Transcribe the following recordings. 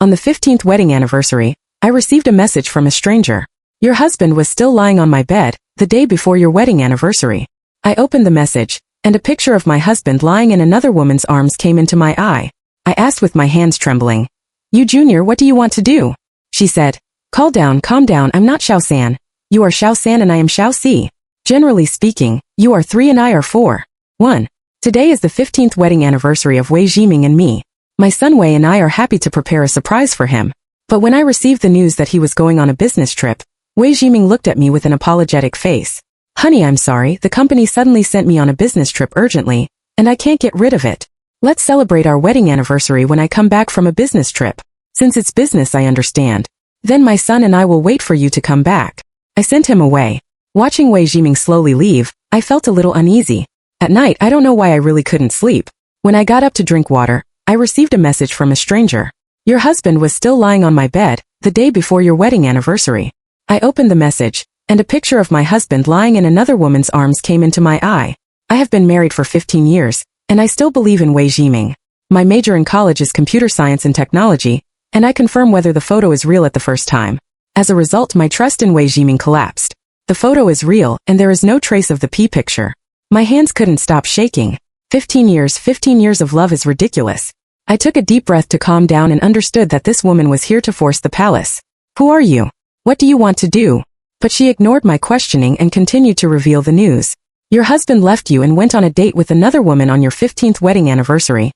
On the 15th wedding anniversary, I received a message from a stranger. Your husband was still lying on my bed, the day before your wedding anniversary. I opened the message, and a picture of my husband lying in another woman's arms came into my eye. I asked with my hands trembling, "You Junior, what do you want to do?" She said, calm down, I'm not Xiao San. You are Xiao San and I am Xiao Si. Generally speaking, you are 3 and I are 4. 1. Today is the 15th wedding anniversary of Wei Jiming and me. My son Wei and I are happy to prepare a surprise for him. But when I received the news that he was going on a business trip, Wei Jiming looked at me with an apologetic face. Honey, I'm sorry, the company suddenly sent me on a business trip urgently, and I can't get rid of it. Let's celebrate our wedding anniversary when I come back from a business trip. Since it's business, I understand. Then my son and I will wait for you to come back. I sent him away. Watching Wei Jiming slowly leave, I felt a little uneasy. At night, I don't know why I really couldn't sleep. When I got up to drink water, I received a message from a stranger. Your husband was still lying on my bed, the day before your wedding anniversary. I opened the message, and a picture of my husband lying in another woman's arms came into my eye. I have been married for 15 years, and I still believe in Wei Jiming. My major in college is computer science and technology, and I confirm whether the photo is real at the first time. As a result, my trust in Wei Jiming collapsed. The photo is real, and there is no trace of the P picture. My hands couldn't stop shaking. 15 years of love is ridiculous. I took a deep breath to calm down and understood that this woman was here to force the palace. Who are you? What do you want to do? But she ignored my questioning and continued to reveal the news. Your husband left you and went on a date with another woman on your 15th wedding anniversary.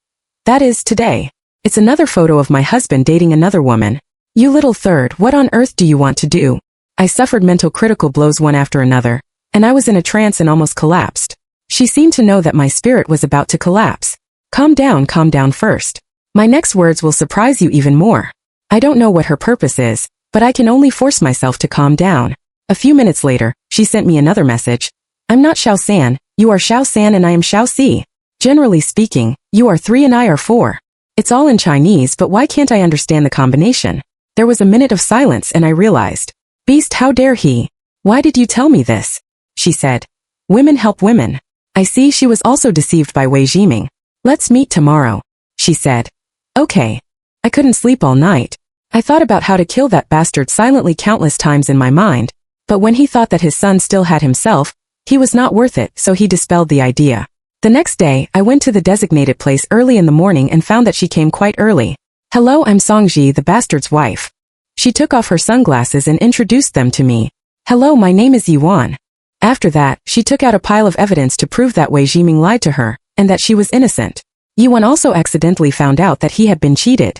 That is today. It's another photo of my husband dating another woman. You little third, what on earth do you want to do? I suffered mental critical blows one after another, and I was in a trance and almost collapsed. She seemed to know that my spirit was about to collapse. Calm down first. My next words will surprise you even more. I don't know what her purpose is, but I can only force myself to calm down. A few minutes later, she sent me another message. I'm not Xiao San, you are Xiao San and I am Xiao Si. Generally speaking, you are 3 and I are 4. It's all in Chinese, but why can't I understand the combination? There was a minute of silence and I realized. Beast, how dare he? Why did you tell me this? She said. Women help women. I see she was also deceived by Wei Jiming. Let's meet tomorrow. She said. Okay. I couldn't sleep all night. I thought about how to kill that bastard silently countless times in my mind, but when he thought that his son still had himself, he was not worth it, so he dispelled the idea. The next day, I went to the designated place early in the morning and found that she came quite early. Hello, I'm Songji, the bastard's wife. She took off her sunglasses and introduced them to me. Hello, my name is Yuan. After that, she took out a pile of evidence to prove that Wei Jiming lied to her, and that she was innocent. Yuan also accidentally found out that he had been cheated.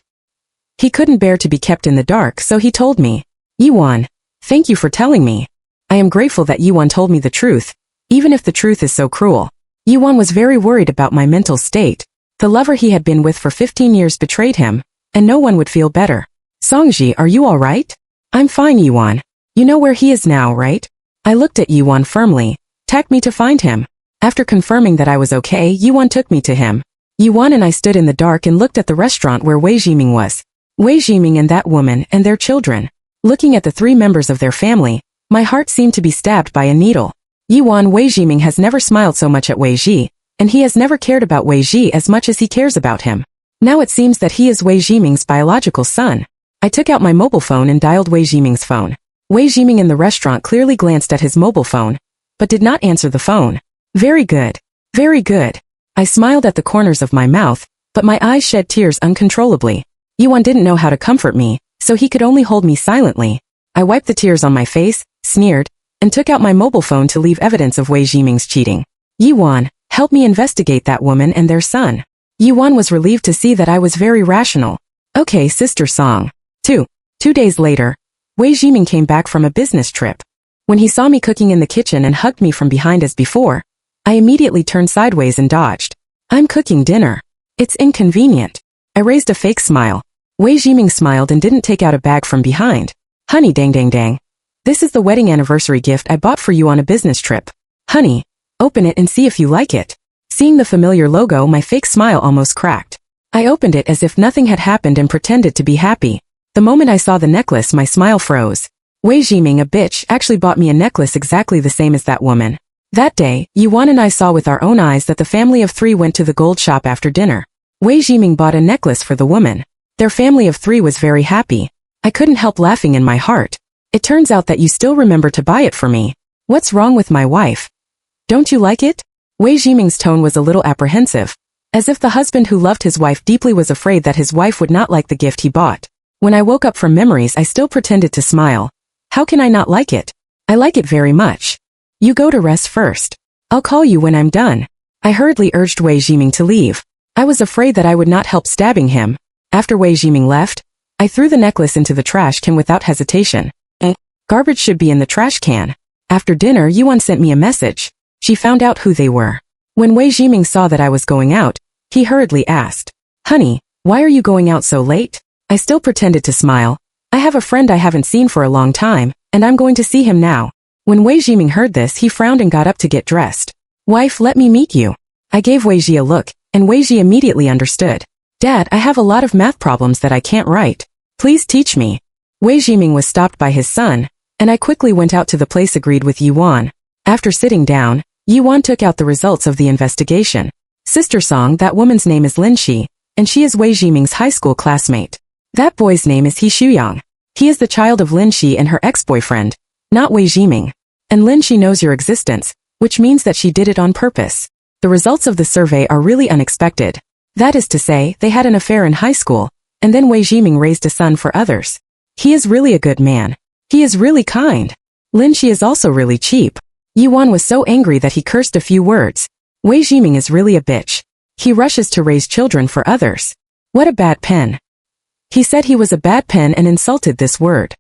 He couldn't bear to be kept in the dark, so he told me. Yuan, thank you for telling me. I am grateful that Yuan told me the truth, even if the truth is so cruel. Yuan was very worried about my mental state. The lover he had been with for 15 years betrayed him, and no one would feel better. Songji, are you all right? I'm fine, Yuan. You know where he is now, right? I looked at Yuan firmly. Take me to find him. After confirming that I was okay, Yuan took me to him. Yuan and I stood in the dark and looked at the restaurant where Wei Jiming was. Wei Jiming and that woman and their children. Looking at the 3 members of their family, my heart seemed to be stabbed by a needle. Yuan, Wei Jiming has never smiled so much at Wei Ji, and he has never cared about Wei Ji as much as he cares about him. Now it seems that he is Wei Jiming's biological son. I took out my mobile phone and dialed Wei Jiming's phone. Wei Jiming in the restaurant clearly glanced at his mobile phone, but did not answer the phone. Very good. Very good. I smiled at the corners of my mouth, but my eyes shed tears uncontrollably. Yuan didn't know how to comfort me, so he could only hold me silently. I wiped the tears on my face, sneered, and took out my mobile phone to leave evidence of Wei Jiming's cheating. Yuan, help me investigate that woman and their son. Yuan was relieved to see that I was very rational. Okay, Sister Song. 2 days later, Wei Jiming came back from a business trip. When he saw me cooking in the kitchen and hugged me from behind as before, I immediately turned sideways and dodged. I'm cooking dinner. It's inconvenient. I raised a fake smile. Wei Jiming smiled and didn't take out a bag from behind. Honey, dang. This is the wedding anniversary gift I bought for you on a business trip. Honey, open it and see if you like it. Seeing the familiar logo, my fake smile almost cracked. I opened it as if nothing had happened and pretended to be happy. The moment I saw the necklace, my smile froze. Wei Jiming, a bitch, actually bought me a necklace exactly the same as that woman. That day, Yuan and I saw with our own eyes that the family of 3 went to the gold shop after dinner. Wei Jiming bought a necklace for the woman. Their family of 3 was very happy. I couldn't help laughing in my heart. It turns out that you still remember to buy it for me. What's wrong with my wife? Don't you like it? Wei Jiming's tone was a little apprehensive, as if the husband who loved his wife deeply was afraid that his wife would not like the gift he bought. When I woke up from memories, I still pretended to smile. How can I not like it? I like it very much. You go to rest first. I'll call you when I'm done. I hurriedly urged Wei Jiming to leave. I was afraid that I would not help stabbing him. After Wei Jiming left, I threw the necklace into the trash can without hesitation. Garbage should be in the trash can. After dinner, Yuan sent me a message. She found out who they were. When Wei Jiming saw that I was going out, he hurriedly asked, "Honey, why are you going out so late?" I still pretended to smile. I have a friend I haven't seen for a long time, and I'm going to see him now. When Wei Jiming heard this, he frowned and got up to get dressed. "Wife, let me meet you." I gave Wei Ji a look, and Wei Ji immediately understood. "Dad, I have a lot of math problems that I can't write. Please teach me." Wei Jiming was stopped by his son, and I quickly went out to the place agreed with Yuan. After sitting down, Yuan took out the results of the investigation. Sister Song, that woman's name is Lin Shi, and she is Wei Jiming's high school classmate. That boy's name is He Shuyang. He is the child of Lin Shi and her ex-boyfriend, not Wei Jiming. And Lin Shi knows your existence, which means that she did it on purpose. The results of the survey are really unexpected. That is to say, they had an affair in high school, and then Wei Jiming raised a son for others. He is really a good man. He is really kind. Lin Shi is also really cheap. Yuan was so angry that he cursed a few words. Wei Jiming is really a bitch. He rushes to raise children for others. What a bad pen. He said he was a bad pen and insulted this word.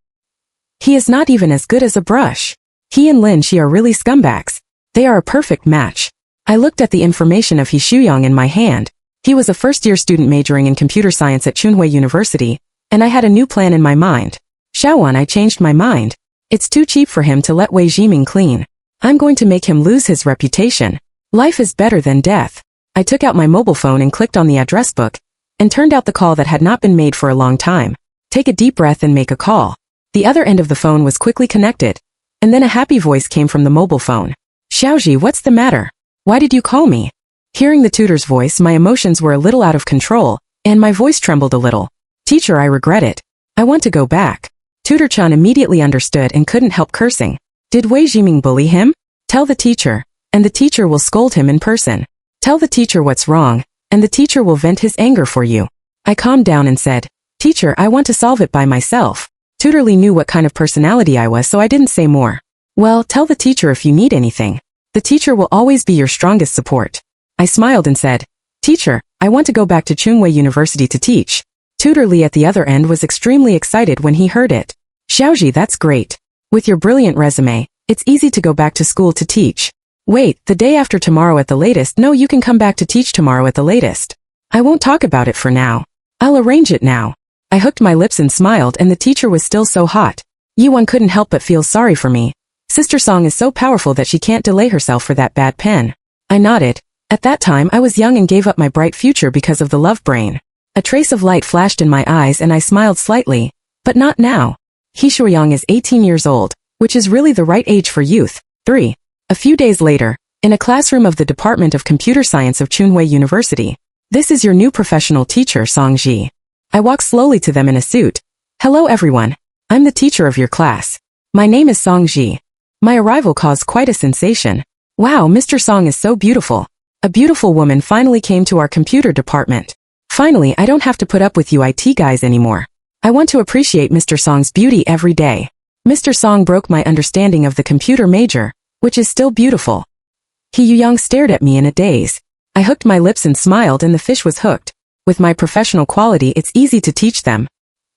He is not even as good as a brush. He and Lin Shi are really scumbags. They are a perfect match. I looked at the information of He Shuyang in my hand. He was a first-year student majoring in computer science at Chunhui University, and I had a new plan in my mind. Xiaoan, I changed my mind. It's too cheap for him to let Wei Jiming clean. I'm going to make him lose his reputation. Life is better than death. I took out my mobile phone and clicked on the address book, and turned out the call that had not been made for a long time. Take a deep breath and make a call. The other end of the phone was quickly connected, and then a happy voice came from the mobile phone. "Xiaoji, what's the matter? Why did you call me?" Hearing the tutor's voice, my emotions were a little out of control, and my voice trembled a little. "Teacher, I regret it. I want to go back." Tutor-chan immediately understood and couldn't help cursing. Did Wei Jiming bully him? Tell the teacher, and the teacher will scold him in person. Tell the teacher what's wrong, and the teacher will vent his anger for you. I calmed down and said, "Teacher, I want to solve it by myself." Tutor Lee knew what kind of personality I was, so I didn't say more. "Well, tell the teacher if you need anything. The teacher will always be your strongest support." I smiled and said, "Teacher, I want to go back to Chunhui University to teach." Tutor Lee at the other end was extremely excited when he heard it. "Xiaoji, that's great. With your brilliant resume, it's easy to go back to school to teach. Wait, the day after tomorrow at the latest. No, you can come back to teach tomorrow at the latest. I won't talk about it for now. I'll arrange it now." I hooked my lips and smiled, and the teacher was still so hot. Yuan couldn't help but feel sorry for me. Sister Song is so powerful that she can't delay herself for that bad pen. I nodded. At that time I was young and gave up my bright future because of the love brain. A trace of light flashed in my eyes and I smiled slightly. But not now. He Shuyang is 18 years old, which is really the right age for youth. 3. A few days later, in a classroom of the Department of Computer Science of Chunhui University. "This is your new professional teacher, Song Ji." I walked slowly to them in a suit. "Hello everyone. I'm the teacher of your class. My name is Song Ji." My arrival caused quite a sensation. "Wow, Mr. Song is so beautiful. A beautiful woman finally came to our computer department. Finally, I don't have to put up with you IT guys anymore. I want to appreciate Mr. Song's beauty every day." Mr. Song broke my understanding of the computer major, which is still beautiful. He Yuyang stared at me in a daze. I hooked my lips and smiled, and the fish was hooked. With my professional quality, it's easy to teach them.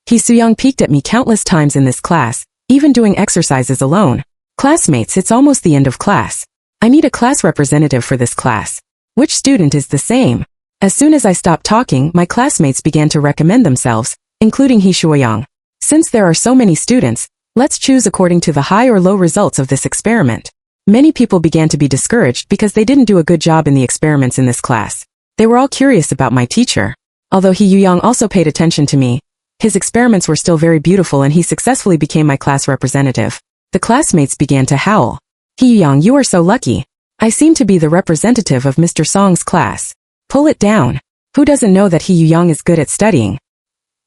He Suyang peeked at me countless times in this class, even doing exercises alone. "Classmates, it's almost the end of class. I need a class representative for this class. Which student is the same?" As soon as I stopped talking, my classmates began to recommend themselves, including He Shuoyang. Since there are so many students, let's choose according to the high or low results of this experiment. Many people began to be discouraged because they didn't do a good job in the experiments in this class. They were all curious about my teacher. Although He Yuyang also paid attention to me, his experiments were still very beautiful and he successfully became my class representative. The classmates began to howl. "He Yuyang, you are so lucky. I seem to be the representative of Mr. Song's class. Pull it down. Who doesn't know that He Yuyang is good at studying?"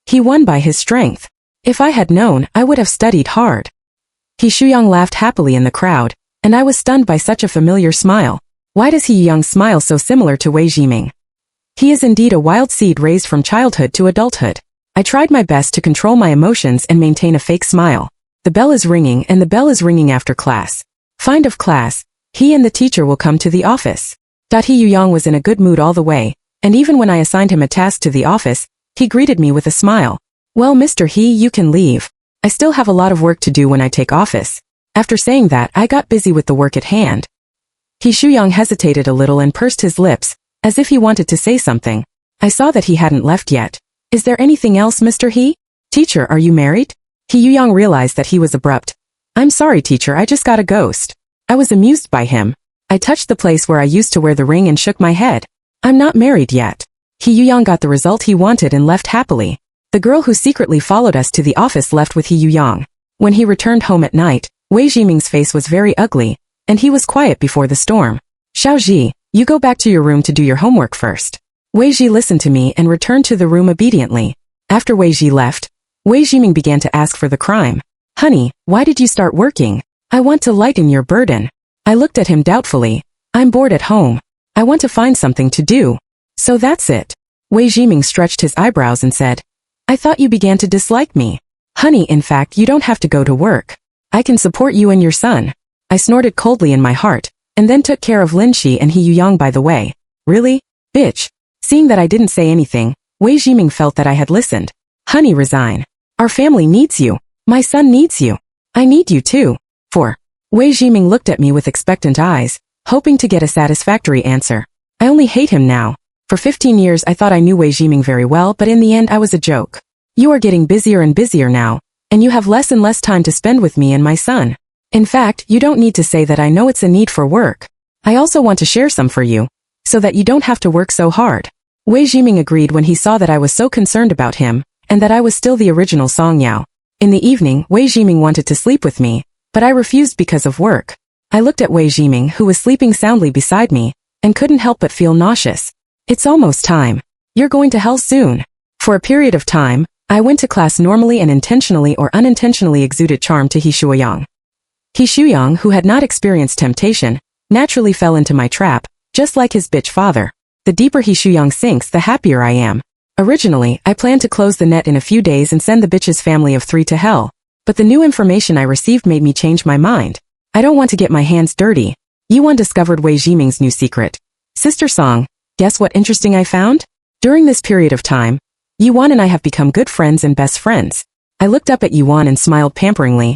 He won by his strength. If I had known, I would have studied hard. He Shuyang laughed happily in the crowd, and I was stunned by such a familiar smile. Why does He Yang smile so similar to Wei Jiming? He is indeed a wild seed raised from childhood to adulthood. I tried my best to control my emotions and maintain a fake smile. The bell is ringing and the bell is ringing after class. Find of class, he and the teacher will come to the office. He Yang was in a good mood all the way, and even when I assigned him a task to the office, he greeted me with a smile. Well, Mr. He, you can leave. I still have a lot of work to do when I take office. After saying that, I got busy with the work at hand. He Shuyang hesitated a little and pursed his lips, as if he wanted to say something. I saw that he hadn't left yet. Is there anything else, Mr. He? Teacher, are you married? He Yang realized that he was abrupt. I'm sorry, teacher, I just got a ghost. I was amused by him. I touched the place where I used to wear the ring and shook my head. I'm not married yet. He Yang got the result he wanted and left happily. The girl who secretly followed us to the office left with He Yang. When he returned home at night, Wei Jiming's face was very ugly, and he was quiet before the storm. Xiao Si, you go back to your room to do your homework first. Wei Ji listened to me and returned to the room obediently. After Wei Ji left, Wei Jiming began to ask for the crime. Honey, why did you start working? I want to lighten your burden. I looked at him doubtfully. I'm bored at home. I want to find something to do. So that's it. Wei Jiming stretched his eyebrows and said, I thought you began to dislike me. Honey, in fact, you don't have to go to work. I can support you and your son. I snorted coldly in my heart, and then took care of Lin Shi and He Yang by the way. Really? Bitch. Seeing that I didn't say anything, Wei Jiming felt that I had listened. Honey, resign. Our family needs you. My son needs you. I need you too. Wei Jiming looked at me with expectant eyes, hoping to get a satisfactory answer. I only hate him now. For 15 years I thought I knew Wei Jiming very well, but in the end I was a joke. You are getting busier and busier now, and you have less and less time to spend with me and my son. In fact, you don't need to say that. I know it's a need for work. I also want to share some for you, so that you don't have to work so hard. Wei Jiming agreed when he saw that I was so concerned about him, and that I was still the original Song Yao. In the evening, Wei Jiming wanted to sleep with me, but I refused because of work. I looked at Wei Jiming, who was sleeping soundly beside me, and couldn't help but feel nauseous. It's almost time. You're going to hell soon. For a period of time, I went to class normally and intentionally or unintentionally exuded charm to He Shuyang. He Shuyang, who had not experienced temptation, naturally fell into my trap, just like his bitch father. The deeper He Shuyang sinks, the happier I am. Originally, I planned to close the net in a few days and send the bitch's family of 3 to hell, but the new information I received made me change my mind. I don't want to get my hands dirty. Yuan discovered Wei Jiming's new secret. Sister Song, guess what interesting I found? During this period of time, Yuan and I have become good friends and best friends. I looked up at Yuan and smiled pamperingly.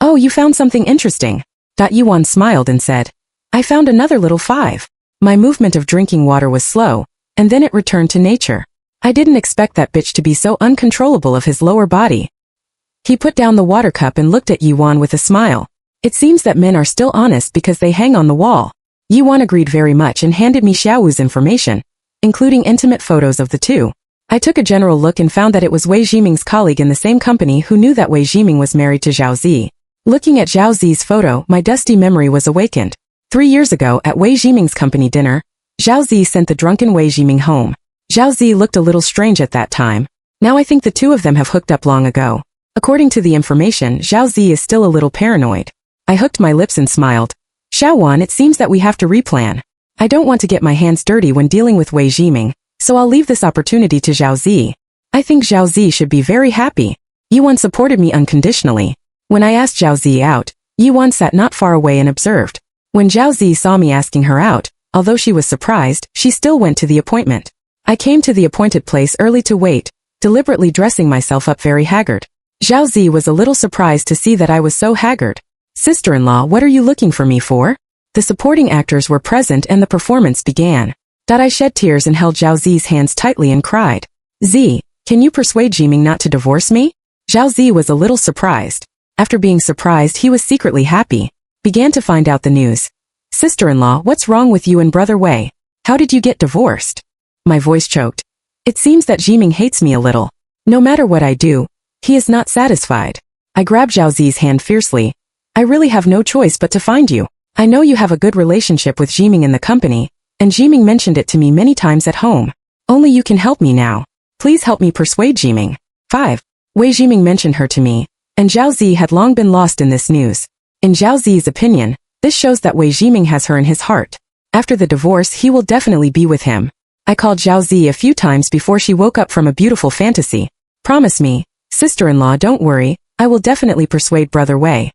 Oh, you found something interesting. Yuan smiled and said, I found another little 5. My movement of drinking water was slow, and then it returned to nature. I didn't expect that bitch to be so uncontrollable of his lower body. He put down the water cup and looked at Yuan with a smile. It seems that men are still honest because they hang on the wall. Yuan agreed very much and handed me Xiao Wu's information, including intimate photos of the two. I took a general look and found that it was Wei Jiming's colleague in the same company who knew that Wei Jiming was married to Xiao Si. Looking at Xiao Zi's photo, my dusty memory was awakened. 3 years ago, at Wei Jiming's company dinner, Xiao Zi sent the drunken Wei Jiming home. Xiao Zi looked a little strange at that time. Now I think the two of them have hooked up long ago. According to the information, Xiao Zi is still a little paranoid. I hooked my lips and smiled. Xiao Wan, it seems that we have to replan. I don't want to get my hands dirty when dealing with Wei Jiming, so I'll leave this opportunity to Xiao Zi. I think Xiao Zi should be very happy. Yuan supported me unconditionally. When I asked Xiao Zi out, Yuan sat not far away and observed. When Xiao Zi saw me asking her out, although she was surprised, she still went to the appointment. I came to the appointed place early to wait, deliberately dressing myself up very haggard. Xiao Zi was a little surprised to see that I was so haggard. Sister-in-law, what are you looking for me for? The supporting actors were present and the performance began. I shed tears and held Xiao Zi's hands tightly and cried. Z, can you persuade Jiming not to divorce me? Xiao Zi was a little surprised. After being surprised, he was secretly happy. Began to find out the news. Sister-in-law, what's wrong with you and brother Wei? How did you get divorced? My voice choked. It seems that Jiming hates me a little. No matter what I do, he is not satisfied. I grabbed Xiao Zi's hand fiercely. I really have no choice but to find you. I know you have a good relationship with Jiming in the company, and Jiming mentioned it to me many times at home. Only you can help me now. Please help me persuade Jiming. 5. Wei Jiming mentioned her to me, and Xiao Si had long been lost in this news. In Xiao Zi's opinion, this shows that Wei Jiming has her in his heart. After the divorce, he will definitely be with him. I called Xiao Si a few times before she woke up from a beautiful fantasy. Promise me, sister-in-law, don't worry, I will definitely persuade brother Wei.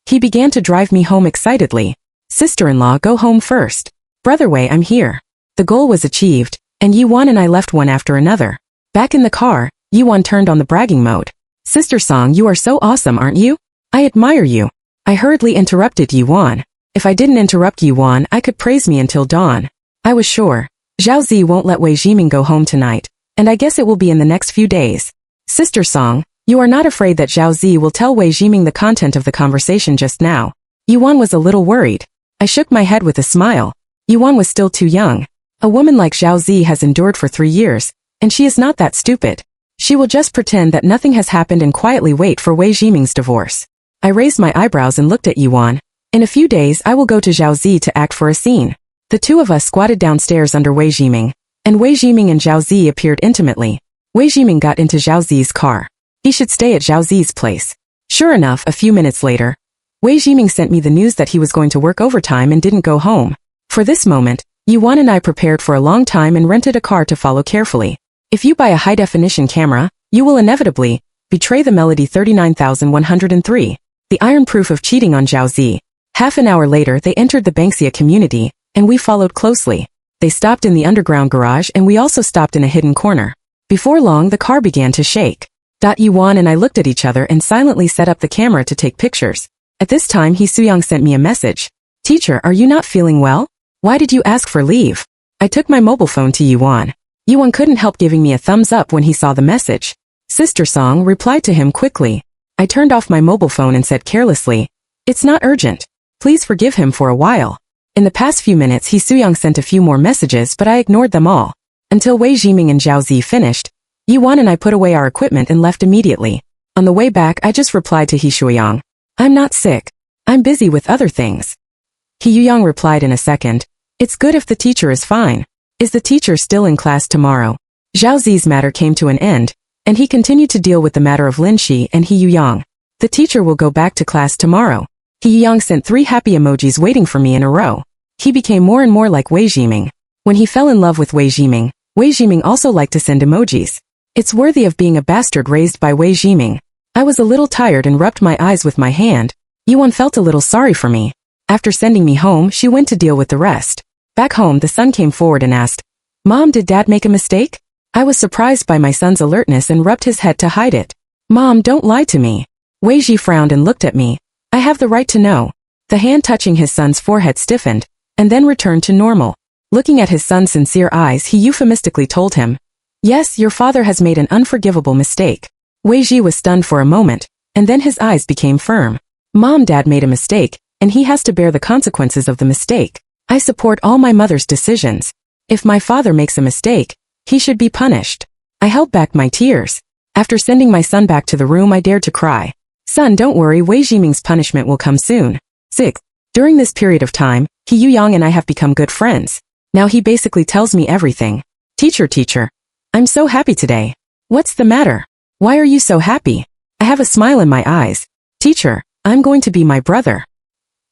He began to drive me home excitedly. Sister-in-law, go home first. Brother Wei, I'm here. The goal was achieved, and Yuan and I left one after another. Back in the car, Yuan turned on the bragging mode. Sister Song, you are so awesome, aren't you? I admire you. I hurriedly interrupted Yuan. If I didn't interrupt Yuan, I could praise me until dawn. I was sure. Xiao Si won't let Wei Jiming go home tonight, and I guess it will be in the next few days. Sister Song, you are not afraid that Xiao Si will tell Wei Jiming the content of the conversation just now? Yuan was a little worried. I shook my head with a smile. Yuan was still too young. A woman like Xiao Si has endured for 3 years, and she is not that stupid. She will just pretend that nothing has happened and quietly wait for Wei Jiming's divorce. I raised my eyebrows and looked at Yuan. In a few days I will go to Xiao Si to act for a scene. The two of us squatted downstairs under Wei Jiming, and Wei Jiming and Xiao Si appeared intimately. Wei Jiming got into Xiao Zi's car. He should stay at Xiao Zi's place. Sure enough, a few minutes later, Wei Jiming sent me the news that he was going to work overtime and didn't go home. For this moment, Yuan and I prepared for a long time and rented a car to follow carefully. If you buy a high-definition camera, you will inevitably betray the melody 39,103, the iron proof of cheating on Xiao Si. Half an hour later they entered the Banksia community, and we followed closely. They stopped in the underground garage and we also stopped in a hidden corner. Before long the car began to shake. Yuan and I looked at each other and silently set up the camera to take pictures. At this time He Suyang sent me a message. Teacher, are you not feeling well? Why did you ask for leave? I took my mobile phone to Yuan. Yuan couldn't help giving me a thumbs up when he saw the message. Sister Song replied to him quickly. I turned off my mobile phone and said carelessly, it's not urgent. Please forgive him for a while. In the past few minutes He Suyang sent a few more messages but I ignored them all. Until Wei Jiming and Xiao Si finished, Yuan and I put away our equipment and left immediately. On the way back I just replied to He Suyang. I'm not sick. I'm busy with other things. He Suyang replied in a second. It's good if the teacher is fine. Is the teacher still in class tomorrow? Xiao Zi's matter came to an end, and he continued to deal with the matter of Lin Shi and He Suyang. The teacher will go back to class tomorrow. He Suyang sent 3 happy emojis waiting for me in a row. He became more and more like Wei Jiming. When he fell in love with Wei Jiming also liked to send emojis. It's worthy of being a bastard raised by Wei Jiming. I was a little tired and rubbed my eyes with my hand. Yuan felt a little sorry for me. After sending me home, she went to deal with the rest. Back home, the son came forward and asked, Mom, did Dad make a mistake? I was surprised by my son's alertness and rubbed his head to hide it. Mom, don't lie to me. Wei Ji frowned and looked at me. I have the right to know. The hand touching his son's forehead stiffened, and then returned to normal. Looking at his son's sincere eyes, he euphemistically told him, Yes, your father has made an unforgivable mistake. Wei Ji was stunned for a moment, and then his eyes became firm. Mom, Dad made a mistake, and he has to bear the consequences of the mistake. I support all my mother's decisions. If my father makes a mistake, he should be punished. I held back my tears. After sending my son back to the room, I dared to cry. Son, don't worry, Wei Jiming's punishment will come soon. 6. During this period of time, He Suyang and I have become good friends. Now he basically tells me everything. Teacher, I'm so happy today. What's the matter? Why are you so happy? I have a smile in my eyes. Teacher, I'm going to be my brother.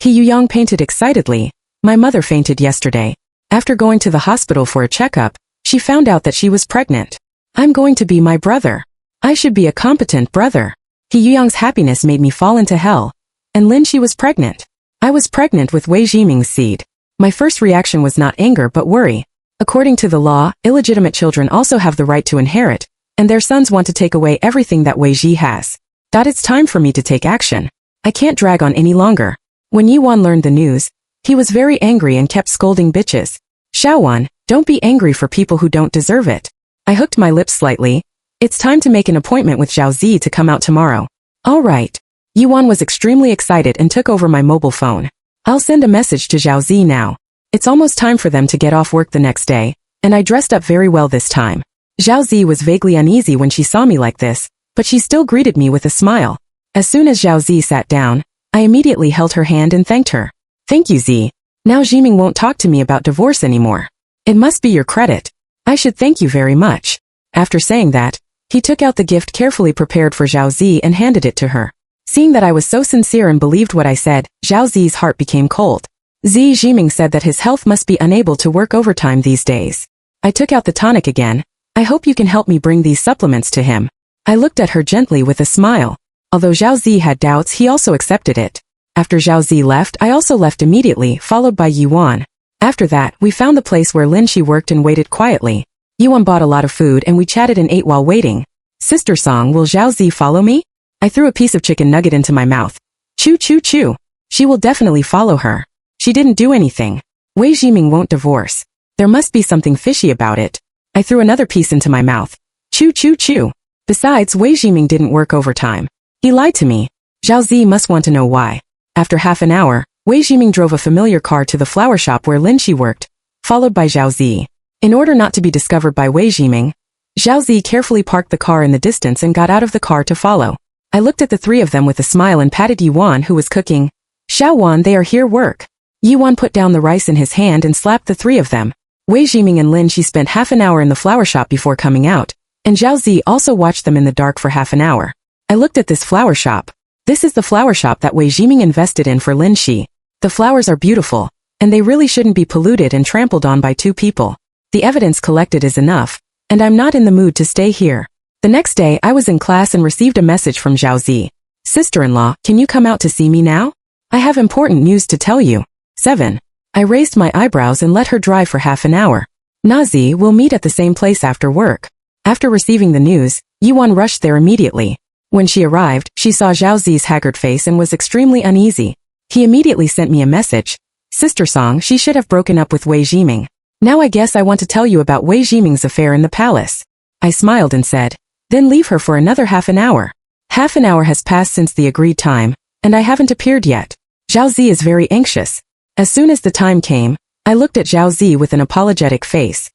He Suyang painted excitedly. My mother fainted yesterday. After going to the hospital for a checkup, she found out that she was pregnant. I'm going to be my brother. I should be a competent brother. He Suyang's happiness made me fall into hell. And Lin Shi was pregnant. I was pregnant with Wei Jiming's seed. My first reaction was not anger but worry. According to the law, illegitimate children also have the right to inherit, and their sons want to take away everything that Wei Ji has. It's time for me to take action. I can't drag on any longer. When Yuan learned the news, he was very angry and kept scolding bitches. Xiaowan, don't be angry for people who don't deserve it. I hooked my lips slightly. It's time to make an appointment with Xiao Si to come out tomorrow. All right. Yuan was extremely excited and took over my mobile phone. I'll send a message to Xiao Si now. It's almost time for them to get off work the next day, and I dressed up very well this time. Xiao Si was vaguely uneasy when she saw me like this, but she still greeted me with a smile. As soon as Xiao Si sat down, I immediately held her hand and thanked her. Thank you, Zi. Now Jiming won't talk to me about divorce anymore. It must be your credit. I should thank you very much. After saying that, He took out the gift carefully prepared for Xiao Si and handed it to her. Seeing that I was so sincere and believed what I said, Xiao Zi's heart became cold. Zi Jiming said that his health must be unable to work overtime these days. I took out the tonic again. I hope you can help me bring these supplements to him. I looked at her gently with a smile. Although Xiao Zi had doubts, he also accepted it. After Xiao Zi left, I also left immediately, followed by Yuan. After that, we found the place where Lin Shi worked and waited quietly. Yuan bought a lot of food and we chatted and ate while waiting. Sister Song, will Xiao Zi follow me? I threw a piece of chicken nugget into my mouth. Chew chew chew. She will definitely follow her. She didn't do anything. Wei Jiming won't divorce. There must be something fishy about it. I threw another piece into my mouth. Chew chew chew. Besides, Wei Jiming didn't work overtime. He lied to me. Xiao Zi must want to know why. After half an hour, Wei Jiming drove a familiar car to the flower shop where Lin Shi worked, followed by Xiao Zi. In order not to be discovered by Wei Jiming, Xiao Zi carefully parked the car in the distance and got out of the car to follow. I looked at the three of them with a smile and patted Yuan, who was cooking. Xiao Wan, they are here work. Yuan put down the rice in his hand and slapped the three of them. Wei Jiming and Lin Shi spent half an hour in the flower shop before coming out, and Xiao Zi also watched them in the dark for half an hour. I looked at this flower shop. This is the flower shop that Wei Jiming invested in for Lin Shi. The flowers are beautiful, and they really shouldn't be polluted and trampled on by two people. The evidence collected is enough, and I'm not in the mood to stay here. The next day I was in class and received a message from Xiao Zi. Sister-in-law, can you come out to see me now? I have important news to tell you. 7. I raised my eyebrows and let her dry for half an hour. Nazi, we'll meet at the same place after work. After receiving the news, Yuan rushed there immediately. When she arrived, she saw Xiao Zi's haggard face and was extremely uneasy. He immediately sent me a message. Sister Song, she should have broken up with Wei Jiming. Now I guess I want to tell you about Wei Jiming's affair in the palace. I smiled and said, then leave her for another half an hour. Half an hour has passed since the agreed time, and I haven't appeared yet. Xiao Zi is very anxious. As soon as the time came, I looked at Xiao Zi with an apologetic face.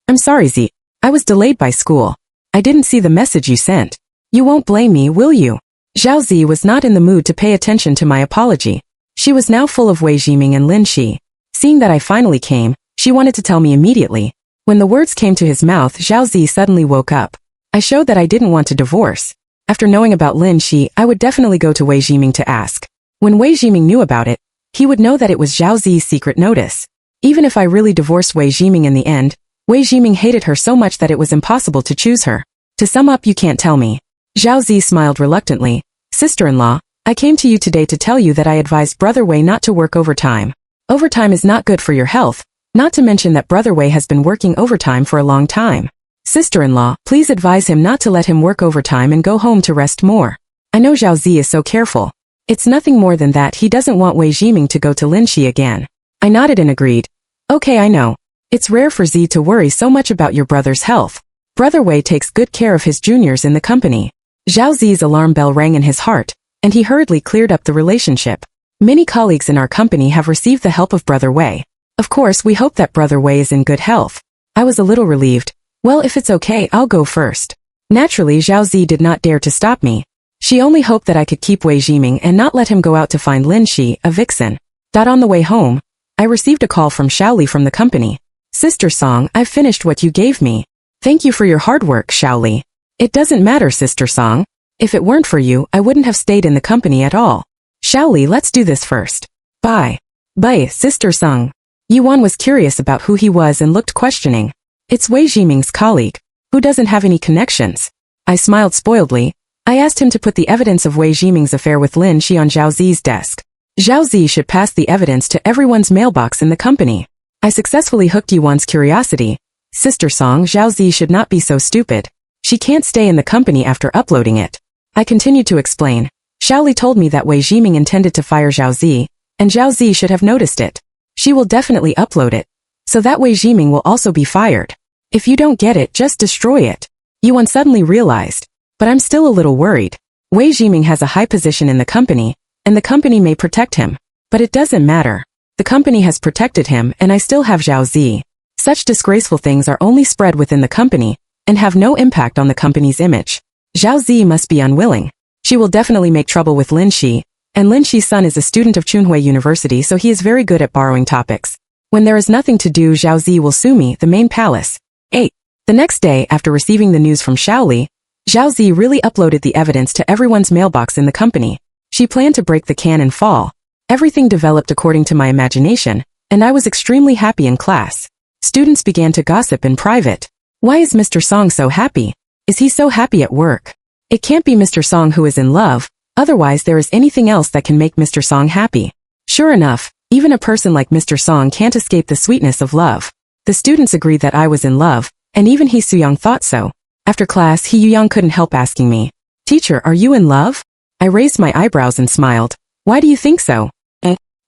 I'm sorry, Zi. I was delayed by school. I didn't see the message you sent. You won't blame me, will you? Xiao Zi was not in the mood to pay attention to my apology. She was now full of Wei Jiming and Lin Shi. Seeing that I finally came, she wanted to tell me immediately. When the words came to his mouth, Xiao Zi suddenly woke up. I showed that I didn't want to divorce. After knowing about Lin Shi, I would definitely go to Wei Jiming to ask. When Wei Jiming knew about it, he would know that it was Xiao Zi's secret notice. Even if I really divorced Wei Jiming in the end, Wei Jiming hated her so much that it was impossible to choose her. To sum up, you can't tell me. Xiao Zi smiled reluctantly. Sister-in-law, I came to you today to tell you that I advised Brother Wei not to work overtime. Overtime is not good for your health, not to mention that Brother Wei has been working overtime for a long time. Sister-in-law, please advise him not to let him work overtime and go home to rest more. I know Xiao Zi is so careful. It's nothing more than that he doesn't want Wei Jiming to go to Lin Shi again. I nodded and agreed. Okay, I know. It's rare for Zi to worry so much about your brother's health. Brother Wei takes good care of his juniors in the company. Xiao Zi's alarm bell rang in his heart, and he hurriedly cleared up the relationship. Many colleagues in our company have received the help of Brother Wei. Of course, we hope that Brother Wei is in good health. I was a little relieved. Well, if it's okay, I'll go first. Naturally, Xiao Zi did not dare to stop me. She only hoped that I could keep Wei Jiming and not let him go out to find Lin Shi, a vixen. On the way home, I received a call from Xiao Li from the company. Sister Song, I've finished what you gave me. Thank you for your hard work, Xiao Li. It doesn't matter, Sister Song. If it weren't for you, I wouldn't have stayed in the company at all. Xiao Li, let's do this first. Bye. Bye, Sister Song. Yuan was curious about who he was and looked questioning. It's Wei Jiming's colleague, who doesn't have any connections. I smiled spoiledly. I asked him to put the evidence of Wei Jiming's affair with Lin Shi on Xiao Zi's desk. Xiao Zi should pass the evidence to everyone's mailbox in the company. I successfully hooked Yuan's curiosity. Sister Song, Xiao Zi should not be so stupid. She can't stay in the company after uploading it. I continued to explain. Xiao Li told me that Wei Jiming intended to fire Xiao Zi, and Xiao Zi should have noticed it. She will definitely upload it, so that Wei Jiming will also be fired. If you don't get it, just destroy it. Yuan suddenly realized. But I'm still a little worried. Wei Jiming has a high position in the company, and the company may protect him. But it doesn't matter. The company has protected him, and I still have Xiao Zi. Such disgraceful things are only spread within the company, and have no impact on the company's image. Xiao Zi must be unwilling. She will definitely make trouble with Lin Shi, and Lin Shi's son is a student of Chunhui University, so he is very good at borrowing topics. When there is nothing to do, Xiao Zi will sue me, the main palace. 8. The next day, after receiving the news from Xiao Li, Xiao Si really uploaded the evidence to everyone's mailbox in the company. She planned to break the can and fall. Everything developed according to my imagination, and I was extremely happy in class. Students began to gossip in private. Why is Mr. Song so happy? Is he so happy at work? It can't be Mr. Song who is in love, otherwise there is anything else that can make Mr. Song happy. Sure enough, even a person like Mr. Song can't escape the sweetness of love. The students agreed that I was in love, and even He Suyang thought so. After class, He Yuyang couldn't help asking me, "Teacher, are you in love?" I raised my eyebrows and smiled. "Why do you think so?"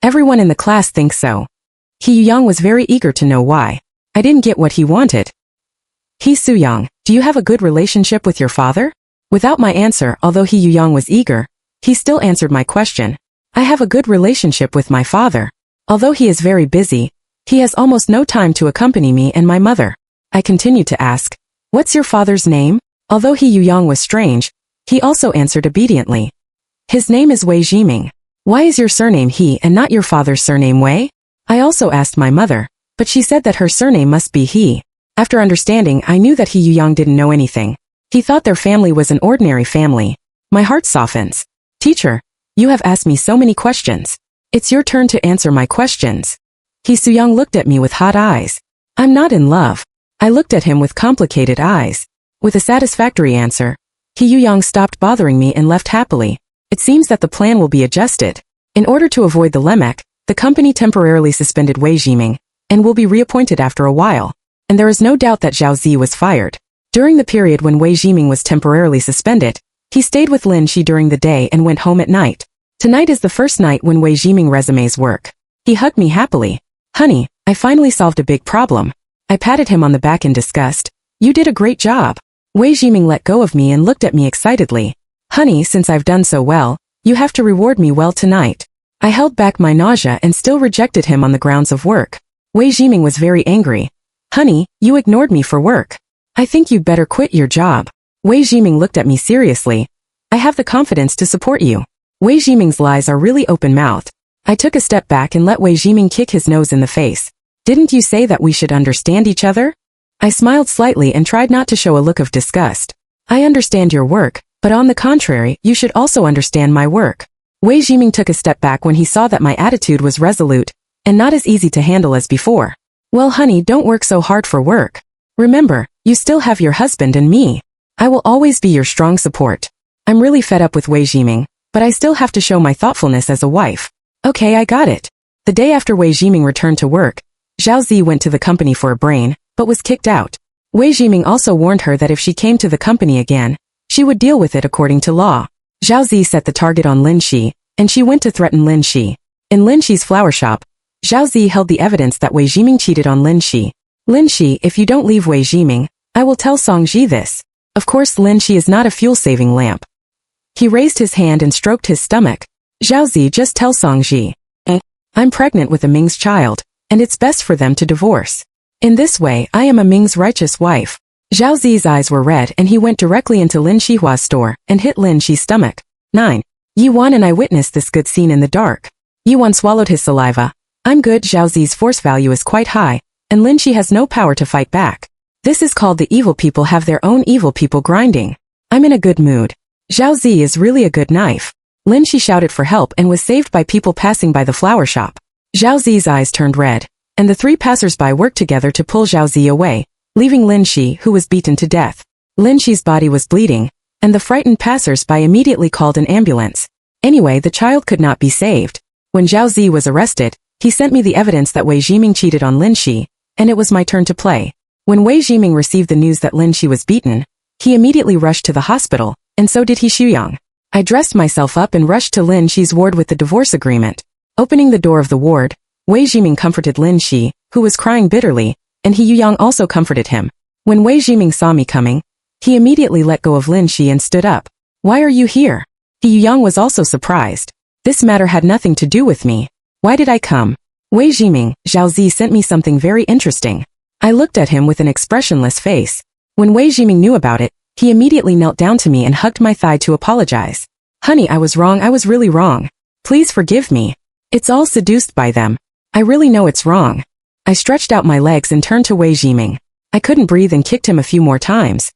Everyone in the class thinks so. He Yuyang was very eager to know why. I didn't get what he wanted. "He Suyang, do you have a good relationship with your father?" Without my answer, although He Yuyang was eager, he still answered my question. "I have a good relationship with my father. Although he is very busy, he has almost no time to accompany me and my mother." I continued to ask, "What's your father's name?" Although He Yuyang was strange, he also answered obediently. "His name is Wei Jiming." "Why is your surname He and not your father's surname Wei?" I also asked my mother, but she said that her surname must be He. After understanding, I knew that He Yuyang didn't know anything. He thought their family was an ordinary family. My heart softens. "Teacher, you have asked me so many questions. It's your turn to answer my questions." He Suyang looked at me with hot eyes. "I'm not in love." I looked at him with complicated eyes. With a satisfactory answer, He Yuyang stopped bothering me and left happily. It seems that the plan will be adjusted. In order to avoid the Lemek, the company temporarily suspended Wei Jiming, and will be reappointed after a while. And there is no doubt that Xiao Si was fired. During the period when Wei Jiming was temporarily suspended, he stayed with Lin Shi during the day and went home at night. Tonight is the first night when Wei Jiming resumes work. He hugged me happily. "Honey, I finally solved a big problem." I patted him on the back in disgust. "You did a great job." Wei Jiming let go of me and looked at me excitedly. "Honey, since I've done so well, you have to reward me well tonight." I held back my nausea and still rejected him on the grounds of work. Wei Jiming was very angry. "Honey, you ignored me for work. I think you'd better quit your job." Wei Jiming looked at me seriously. "I have the confidence to support you." Wei Jiming's lies are really open-mouthed. I took a step back and let Wei Jiming kick his nose in the face. "Didn't you say that we should understand each other?" I smiled slightly and tried not to show a look of disgust. "I understand your work, but on the contrary, you should also understand my work." Wei Jiming took a step back when he saw that my attitude was resolute, and not as easy to handle as before. "Well, honey, don't work so hard for work. Remember, you still have your husband and me. I will always be your strong support." I'm really fed up with Wei Jiming, but I still have to show my thoughtfulness as a wife. "Okay, I got it." The day after Wei Jiming returned to work, Xiao Si went to the company for a brain, but was kicked out. Wei Jiming also warned her that if she came to the company again, she would deal with it according to law. Xiao Si set the target on Lin Shi, and she went to threaten Lin Shi. In Lin Shi's flower shop, Xiao Si held the evidence that Wei Jiming cheated on Lin Shi. "Lin Shi, if you don't leave Wei Jiming, I will tell Song Ji this." Of course, Lin Shi is not a fuel-saving lamp. He raised his hand and stroked his stomach. "Xiao Si, just tell Song Ji. I'm pregnant with a Ming's child, and it's best for them to divorce. In this way, I am a Ming's righteous wife." Xiao Zi's eyes were red and he went directly into Lin Shihua's store and hit Lin Shi's stomach. 9. Yi Wan and I witnessed this good scene in the dark. Yi Wan swallowed his saliva. "I'm good." Xiao Zi's force value is quite high, and Lin Shi has no power to fight back. This is called the evil people have their own evil people grinding. I'm in a good mood. Xiao Zi is really a good knife. Lin Shi shouted for help and was saved by people passing by the flower shop. Xiao Zi's eyes turned red, and the three passers-by worked together to pull Xiao Zi away, leaving Lin Shi, who was beaten to death. Lin Shi's body was bleeding, and the frightened passers-by immediately called an ambulance. Anyway, the child could not be saved. When Xiao Zi was arrested, he sent me the evidence that Wei Jiming cheated on Lin Shi, and it was my turn to play. When Wei Jiming received the news that Lin Shi was beaten, he immediately rushed to the hospital, and so did He Shuyang. I dressed myself up and rushed to Lin Shi's ward with the divorce agreement. Opening the door of the ward, Wei Jiming comforted Lin Shi, who was crying bitterly, and He Yuyang also comforted him. When Wei Jiming saw me coming, he immediately let go of Lin Shi and stood up. "Why are you here?" He Yuyang was also surprised. This matter had nothing to do with me. Why did I come? "Wei Jiming, Xiao Zi sent me something very interesting." I looked at him with an expressionless face. When Wei Jiming knew about it, he immediately knelt down to me and hugged my thigh to apologize. "Honey, I was wrong. I was really wrong. Please forgive me. It's all seduced by them. I really know it's wrong." I stretched out my legs and turned to Wei Jiming. I couldn't breathe and kicked him a few more times.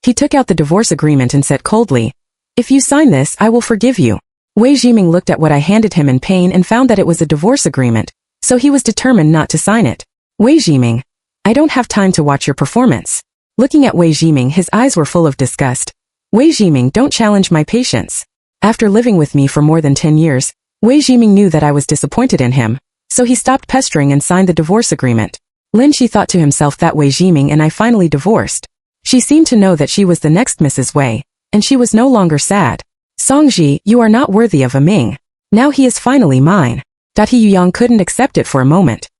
He took out the divorce agreement and said coldly, "If you sign this, I will forgive you." Wei Jiming looked at what I handed him in pain and found that it was a divorce agreement, so he was determined not to sign it. "Wei Jiming, I don't have time to watch your performance." Looking at Wei Jiming, his eyes were full of disgust. "Wei Jiming, don't challenge my patience." After living with me for more than 10 years, Wei Jiming knew that I was disappointed in him, so he stopped pestering and signed the divorce agreement. Lin Shi thought to himself that Wei Jiming and I finally divorced. She seemed to know that she was the next Mrs. Wei, and she was no longer sad. "Songji, you are not worthy of a Ming. Now he is finally mine." He Yuyang couldn't accept it for a moment.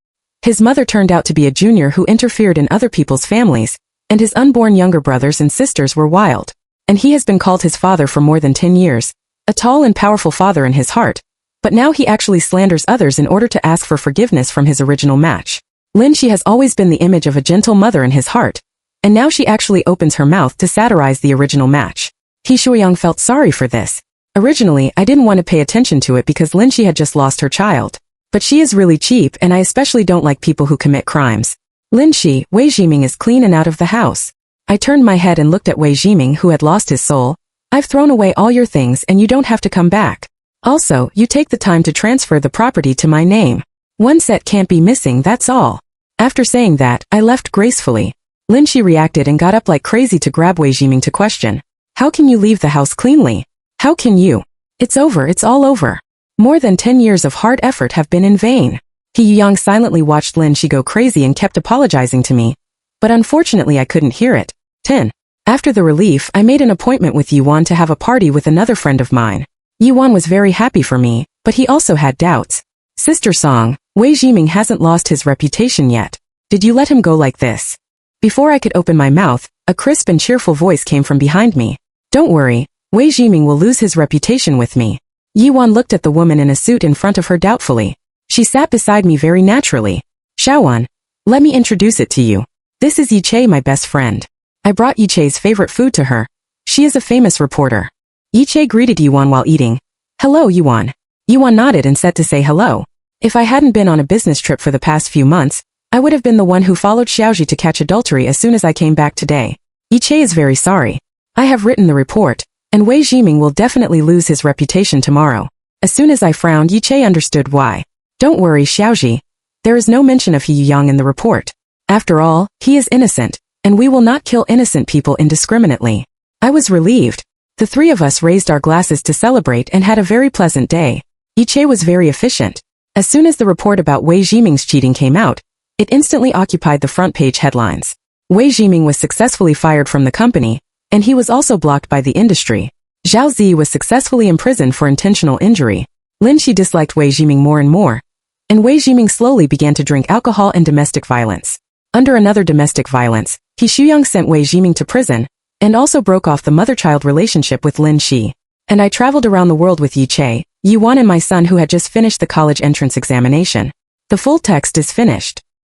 His mother turned out to be a junior who interfered in other people's families, and his unborn younger brothers and sisters were wild. And he has been called his father for more than 10 years, a tall and powerful father in his heart, but now he actually slanders others in order to ask for forgiveness from his original match. Lin Shi has always been the image of a gentle mother in his heart, and now she actually opens her mouth to satirize the original match. He Shuiyang felt sorry for this. Originally, I didn't want to pay attention to it because Lin Shi had just lost her child. But she is really cheap and I especially don't like people who commit crimes. "Lin Shi, Wei Jiming is clean and out of the house." I turned my head and looked at Wei Jiming who had lost his soul. "I've thrown away all your things and you don't have to come back. Also, you take the time to transfer the property to my name. One set can't be missing, that's all." After saying that, I left gracefully. Lin Shi reacted and got up like crazy to grab Wei Jiming to question. "How can you leave the house cleanly? How can you? It's over, it's all over. More than 10 years of hard effort have been in vain." He Yang silently watched Lin Shi go crazy and kept apologizing to me. But unfortunately I couldn't hear it. 10. After the relief, I made an appointment with Yuan to have a party with another friend of mine. Yuan was very happy for me, but he also had doubts. "Sister Song, Wei Jiming hasn't lost his reputation yet. Did you let him go like this?" Before I could open my mouth, a crisp and cheerful voice came from behind me. "Don't worry, Wei Jiming will lose his reputation with me." Yuan looked at the woman in a suit in front of her doubtfully. She sat beside me very naturally. "Xiaoan, let me introduce it to you. This is Yichei, my best friend." I brought Yichei's favorite food to her. She is a famous reporter. Yichei greeted Yuan while eating. "Hello, Yuan." Yuan nodded and said to say hello. If I hadn't been on a business trip for the past few months, I would have been the one who followed Xiaoji to catch adultery as soon as I came back today. Yichei is very sorry. I have written the report, and Wei Jiming will definitely lose his reputation tomorrow. As soon as I frowned, Yichei understood why. "Don't worry, Xiaoji. There is no mention of He Yang in the report. After all, he is innocent, and we will not kill innocent people indiscriminately." I was relieved. The three of us raised our glasses to celebrate and had a very pleasant day. Yichei was very efficient. As soon as the report about Wei Jiming's cheating came out, it instantly occupied the front page headlines. Wei Jiming was successfully fired from the company, and he was also blocked by the industry. Xiao Si was successfully imprisoned for intentional injury. Lin Shi disliked Wei Jiming more and more, and Wei Jiming slowly began to drink alcohol and domestic violence. Under another domestic violence, He Shuyang sent Wei Jiming to prison, and also broke off the mother-child relationship with Lin Shi. And I traveled around the world with Yichei, Yuan and my son who had just finished the college entrance examination. The full text is finished.